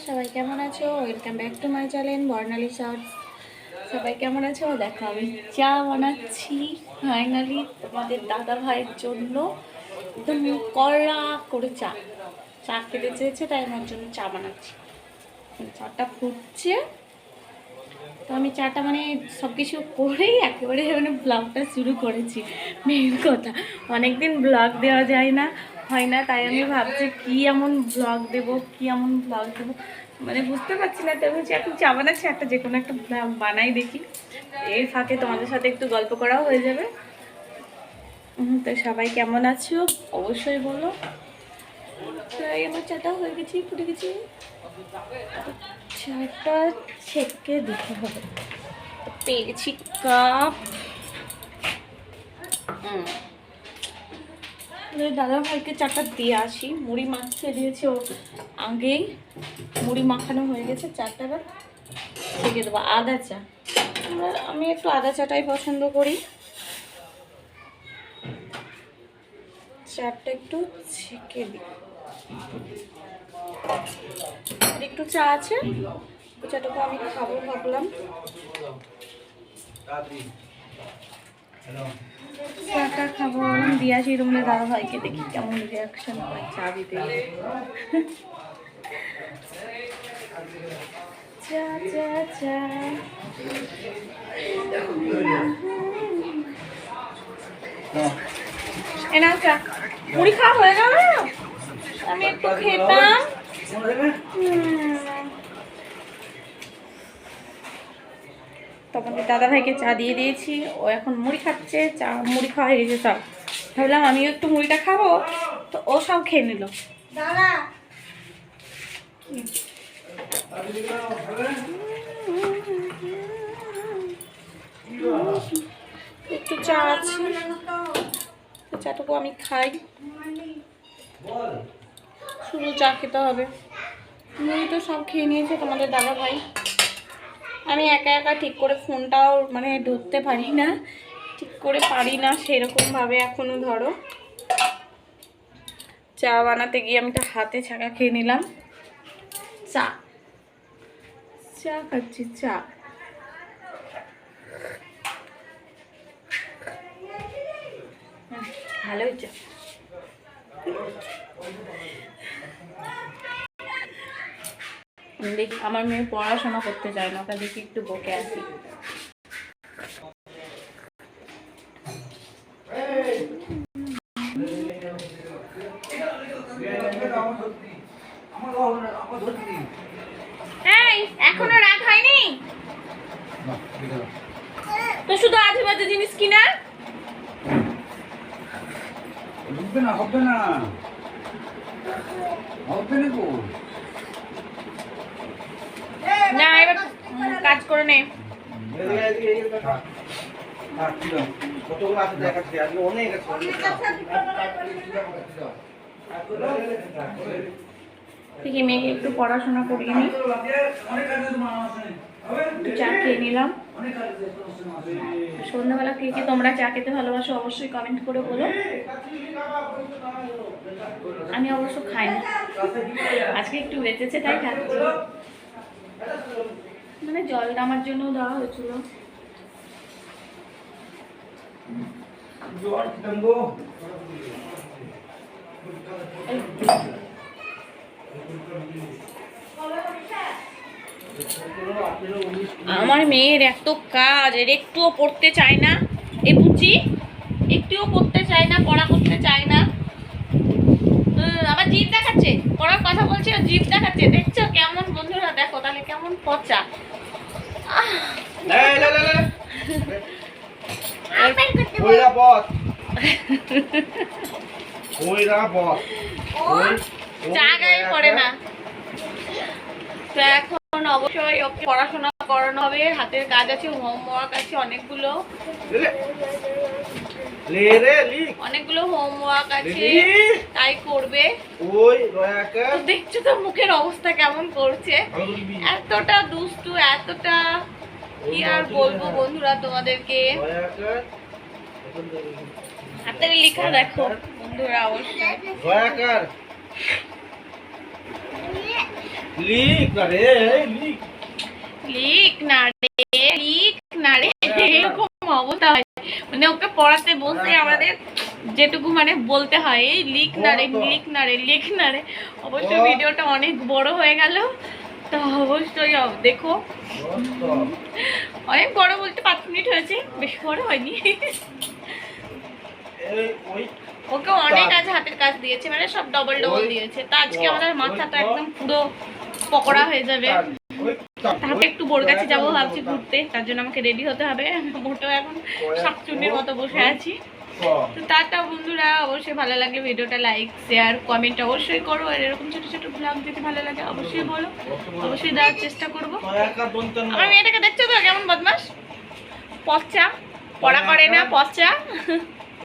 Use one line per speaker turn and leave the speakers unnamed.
সবাই কেমন আছো? Welcome back to my channel Barnali shorts. সবাই কেমন আছো? দেখো আমি চা বানাচ্ছি ফাইনালি তোমাদের দাদা ভাইয়ের জন্য। একদম কড়া করে চা চা খেতে চেয়েছে, তাই আমার জন্য চা বানাচ্ছি। চাটা ফুটছে, তো আমি চাটা মানে সব কিছু করেই একেবারে মানে ব্লগটা শুরু করেছি। মেন কথা, অনেকদিন ব্লগ দেওয়া যায় না, হয় না, তাই আমি ভাবছি কি এমন ব্লগ দেবো, মানে বুঝতে পারছি না। তো আমি এখন চা বানাচ্ছি, একটা যে কোনো একটা ব্লগ বানাই দেখি, এর ফাঁকে তোমাদের সাথে একটু গল্প করাও হয়ে যাবে। তো সবাই কেমন আছো অবশ্যই বলো। আমার চাটা হয়ে গেছি, ফুটে গেছি, চাটা ছেঁকে দিতে হবে। পেয়েছি কাপ। দাদা ভাইকে চাটা দিয়ে আসি। মুড়ি মাখিয়ে দিয়েছে ও আগেই, মুড়ি মাখানো হয়ে গেছে। চাটা ছেঁকে দেবো, আদা চা। আমি একটু আদা চাটাই পছন্দ করি। চাটা একটু ছেঁকে দিই। একটু চা আছে, চাটাকে আমি খাবো ভাবলাম। চাটা খাবো দিয়ে আসি রুমে। দাদা ভাইকে দেখি কেমন রিয়াকশন হয় চা দিতে। চা চা চা এনা চা। মুড়ি খাওয়া হয়ে গেল, আমি একটু খেতাম। তখন দাদা ভাইকে চা দিয়ে দিয়েছি, ও এখন মুড়ি খাচ্ছে। চা মুড়ি খাওয়া হয়ে গেছে সব, ভাবলাম আমিও একটু মুড়িটা খাবো, তো ও সব খেয়ে নিল। দাদা একটু চা আছে, চাটুকু আমি খাই। শুধু চা খেতে হবে, মুড়ি তো সব খেয়ে নিয়েছে তোমাদের দাদা ভাই। আমি একা একা ঠিক করে ফোনটাও মানে ধরতে পারি না, ঠিক করে পারি না সেরকমভাবে এখনো। ধরো চা বানাতে গিয়ে আমি তো হাতে ছাকা খেয়ে নিলাম। চা চা খাচ্ছি, চা। ভালো হয়েছে। দেখি আমার মেয়ে পড়াশোনা করতে চায় না, ওটা দেখি একটু বকে আসি। এই এখনো রাত হয়নি তো শুধু আজে বাজে জিনিস কিনা।
হবে না হবে না হবে না গো।
না এবার কাজ করে নে।
কতগুলো আছে দেখাচ্ছি, আজকে অনেক আছে।
দেখি মেয়েকে একটু পড়াশোনা করিয়ে নি, চা খেয়ে নিলাম। সন্ধ্যাবেলা কে কে তোমরা চা খেতে ভালোবাসো অবশ্যই কমেন্ট করে বলো। আমি অবশ্য খাই না, আজকে একটু বেঁচেছে তাই খাচ্ছি। মানে জলটা আমার জন্য দেওয়া হয়েছিল। আমার মেয়ের এত কাজ, এর একটুও পড়তে চায় না। এই বুঝি একটুও পড়তে চায় না, পড়া করতে চায় না। আবার জিভ দেখাচ্ছে, পড়ার কথা বলছে জিভ দেখাচ্ছে। দেখছো কেমন? বন্ধুরা দেখো তাহলে কেমন পচা। চা গায়ে পড়ে না। তো এখন অবশ্যই ওকে পড়াশোনা করানো হবে, হাতের কাজ আছে, হোমওয়ার্ক আছে অনেকগুলো হোমওয়ার্ক আছে, তাই করবে। দেখছো তো মুখের অবস্থা কেমন করছে, এতটা দুষ্টু, এতটা কি আর বলবো বন্ধুরা তোমাদেরকে। হাতের লেখা দেখো বন্ধুরা অবশ্যই।
লিক না রে, লিক।
লিক না রে এরকম অবস্থা হয়। মানে ওকে পড়াতে বসে আমাদের যেটুকু মানে বলতে হয় এই লিক না রে। অবশ্যই ভিডিওটা অনেক বড় হয়ে গেল, তো অবশ্যই দেখো। অনেক বড় বলতে 5 মিনিট হয়েছে, বেশি বড় হয়নি। ওকে অনেক আজ হাতের কাজ দিয়েছে, মানে সব ডবল দিয়েছে। তো আজকে আমাদের মাথাটা একদম পুরো পকোড়া হয়ে যাবে। তারপরে একটু বোর কাছে যাবো ভাবছি ঘুরতে, তার জন্য আমাকে রেডি হতে হবে। মোটো এখন শাকচুন্নির মতো বসে আছি। তো টাটা বন্ধুরা, অবশ্যই ভালো লাগলে ভিডিওটা লাইক শেয়ার কমেন্ট অবশ্যই করো। আর এরকম ছোট ছোট ব্লগ যদি ভালো লাগে অবশ্যই বলো, অবশ্যই দেওয়ার চেষ্টা করবো। আমার মেয়েটাকে দেখছো তো কেমন বদমাস, পচা, পড়া করে না, পচা।